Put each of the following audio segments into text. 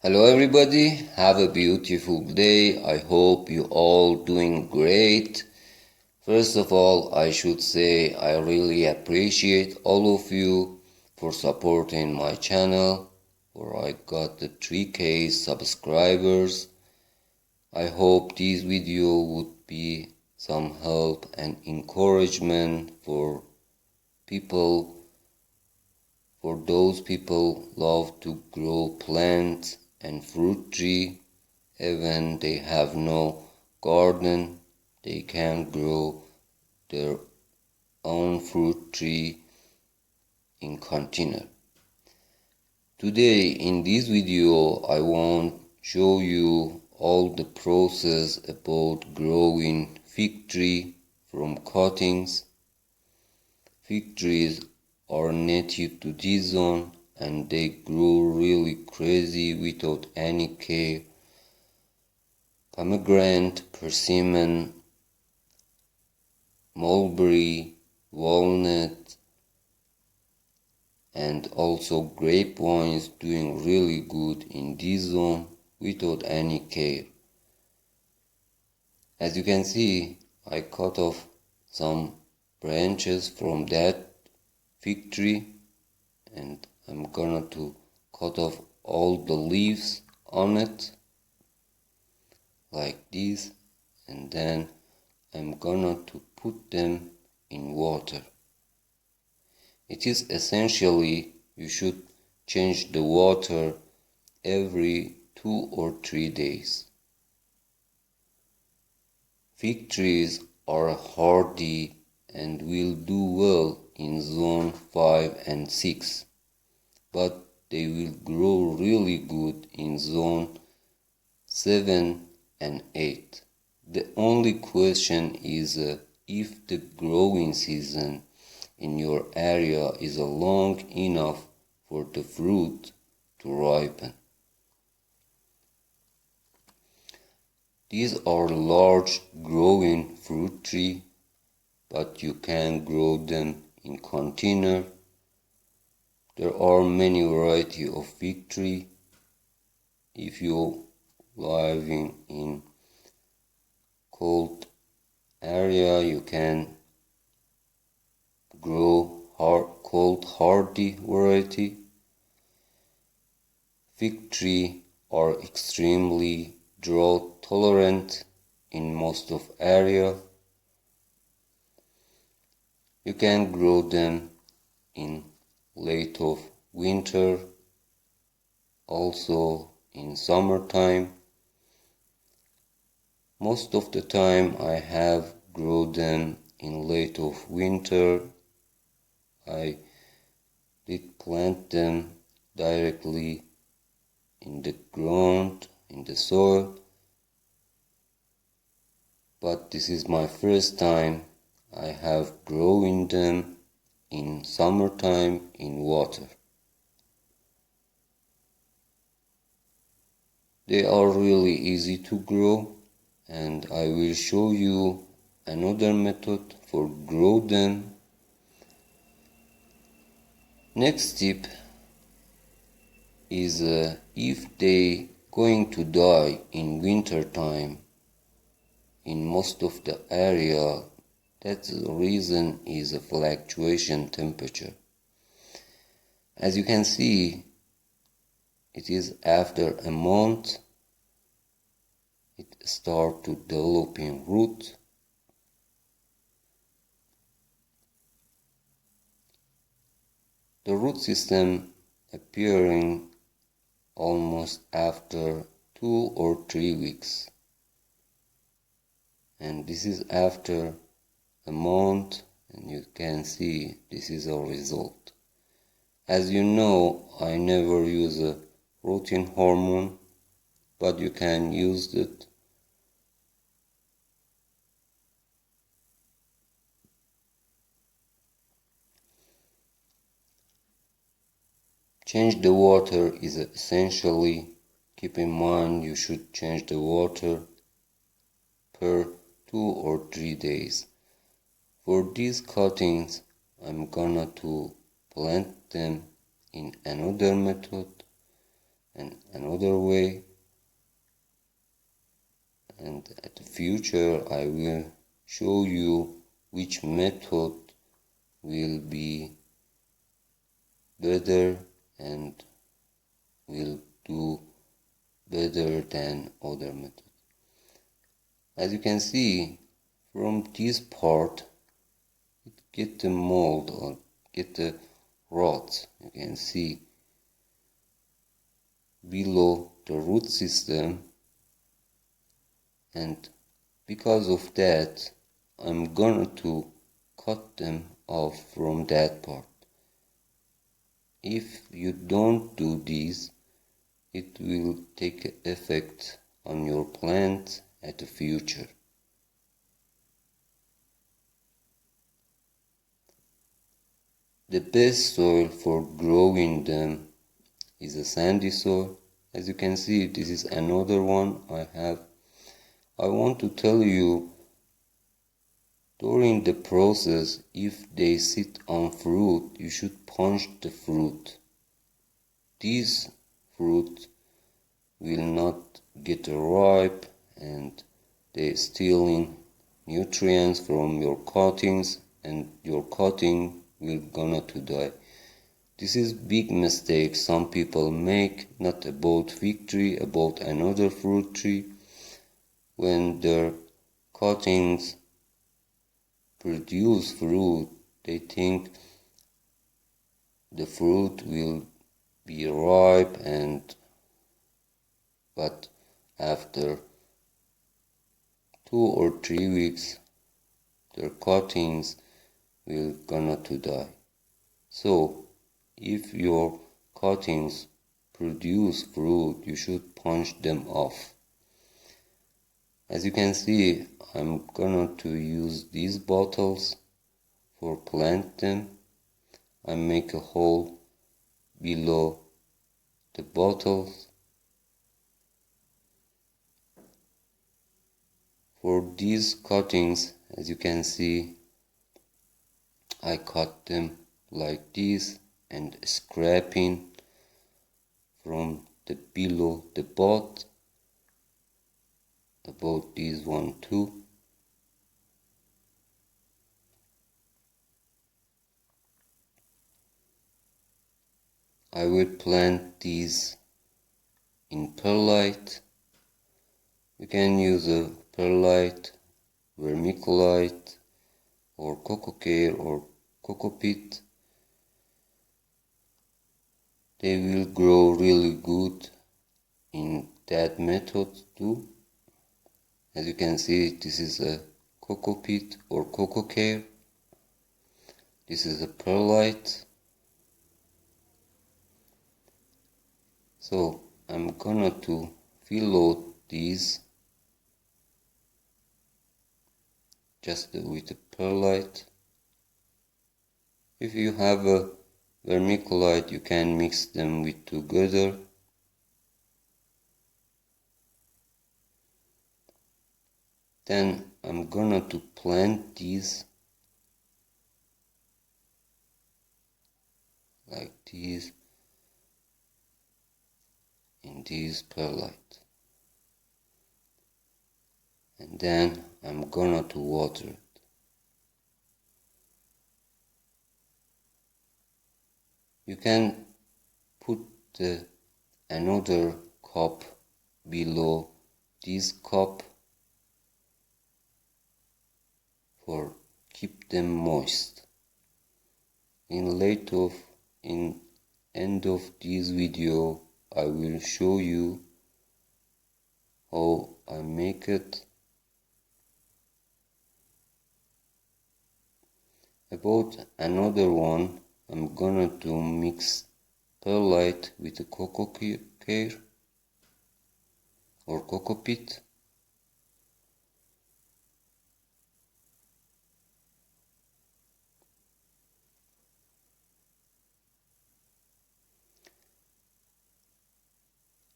Hello everybody, have a beautiful day. I hope you all doing great. First of all, I should say I really appreciate all of you for supporting my channel, where I got the 3K subscribers. I hope this video would be some help and encouragement for those people love to grow plants and fruit tree. Even they have no garden, they can grow their own fruit tree in container. Today in this video I want to show you all the process about growing fig tree from cuttings. Fig trees are native to this zone and they grow really crazy without any care. Pomegranate, persimmon, mulberry, walnut, and also grapevines doing really good in this zone without any care. As you can see, I cut off some branches from that fig tree and I'm gonna to cut off all the leaves on it like this, and then I'm gonna to put them in water. It is essentially you should change the water every 2 or 3 days. Fig trees are hardy and will do well in zone 5 and 6, but they will grow really good in zone 7 and 8. The only question is if the growing season in your area is long enough for the fruit to ripen. These are large growing fruit trees, but you can grow them in container. There are many varieties of fig tree. If you living in cold area, you can grow cold hardy variety. Fig tree are extremely drought tolerant in most of area. You can grow them in late of winter, also in summertime. Most of the time I have grown them in late of winter. I did plant them directly in the ground, in the soil, but this is my first time I have growing them in summertime in water. They are really easy to grow, and I will show you another method for grow them. Next tip is if they going to die in winter time in most of the area, that's the reason is a fluctuation temperature. As you can see, it is after a month it start to developing root. The root system appearing almost after 2 or 3 weeks, and this is after a month, and you can see this is our result. As you know, I never use a protein hormone, but you can use it. Change the water is essentially, keep in mind you should change the water per 2 or 3 days. For these cuttings, I'm gonna to plant them in another method, and another way, and at the future I will show you which method will be better and will do better than other methods. As you can see from this part, it get the mold or get the rot. You can see below the root system, and because of that I'm gonna to cut them off from that part. If you don't do this, it will take effect on your plant at the future. The best soil for growing them is a sandy soil. As you can see, this is another one I have. I want to tell you, during the process, if they sit on fruit, you should punch the fruit. These fruit will not get ripe and they stealing nutrients from your cuttings, and your cutting will gonna to die. This is big mistake some people make, not about fig tree, about another fruit tree. When their cuttings produce fruit, they think the fruit will be ripe, but after 2 or 3 weeks their cuttings will gonna to die. So if your cuttings produce fruit, you should punch them off. As you can see, I'm gonna to use these bottles for plant them. I make a hole below the bottles. For these cuttings, as you can see, I cut them like this and scraping from the below the bot, about this one too. I will plant these in perlite. You can use a perlite, vermiculite, or cococare or cocopit. They will grow really good in that method too. As you can see, this is a cocopit or cococare. This is a perlite. So I'm gonna to fill out these just with a perlite. If you have a vermiculite, you can mix them with together. Then I'm gonna to plant these like this in this perlite, and then I'm gonna to water it. You can put another cup below this cup for keep them moist. In end of this video, I will show you how I make it. About another one, I'm gonna to mix perlite with a cococare or cocopit.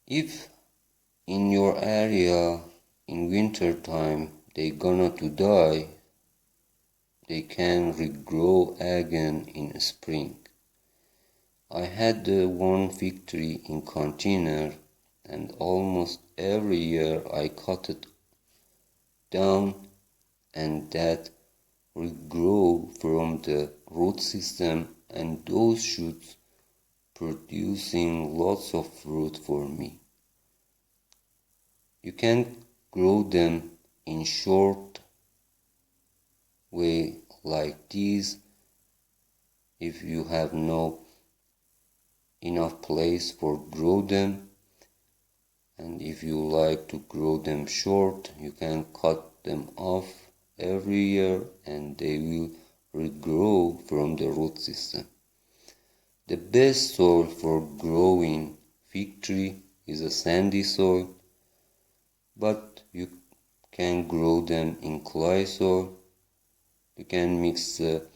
If in your area in winter time they gonna to die, they can regrow again in spring. I had one fig tree in container, and almost every year I cut it down, and that regrow from the root system, and those shoots producing lots of fruit for me. You can grow them in short way like this if you have no enough place for grow them, and if you like to grow them short, you can cut them off every year and they will regrow from the root system. The best soil for growing fig tree is a sandy soil, but you can grow them in clay soil. You can mix the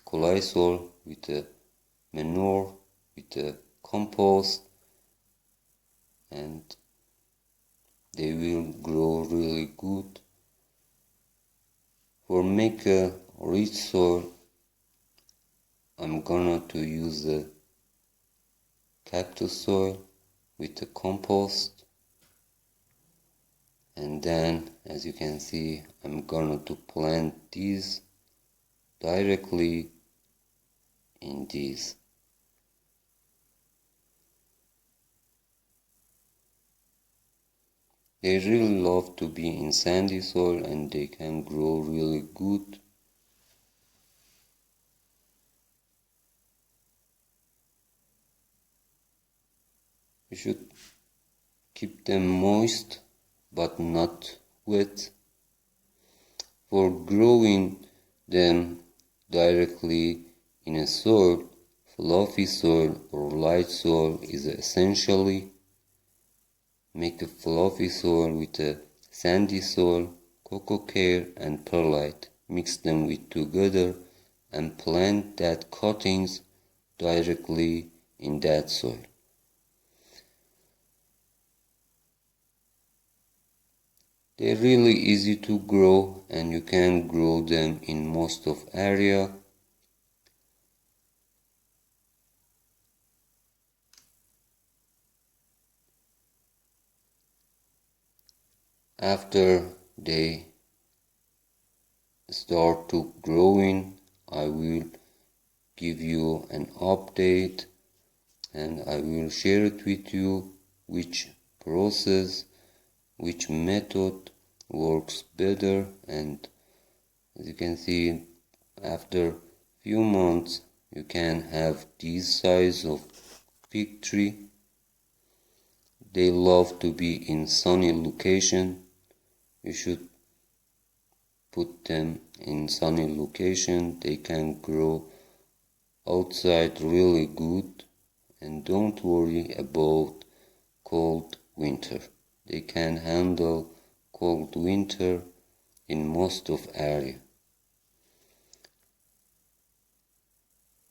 clay soil with the manure, with the compost, and they will grow really good. For make a rich soil, I'm gonna to use the cactus soil with the compost, and then as you can see I'm gonna to plant these directly in this. They really love to be in sandy soil and they can grow really good. You should keep them moist but not wet. For growing them directly in a soil, fluffy soil or light soil is essentially. Make a fluffy soil with a sandy soil, figcare and perlite. Mix them with together and plant that cuttings directly in that soil. They're really easy to grow and you can grow them in most of area. After they start to growing, I will give you an update and I will share it with you which process, which method works better. And as you can see, after few months you can have this size of fig tree. They love to be in sunny location. You should put them in sunny location. They can grow outside really good, and don't worry about cold winter. They can handle cold winter in most of area.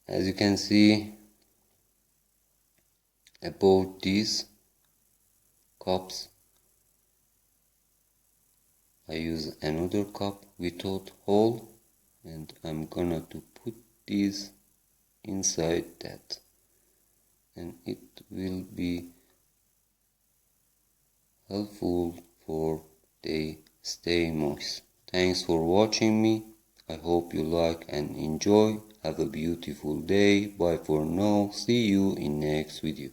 As you can see about these cups, I use another cup without hole, and I'm gonna to put these inside that, and it will be helpful for they stay moist. Thanks for watching me. I hope you like and enjoy. Have a beautiful day. Bye for now. See you in next video.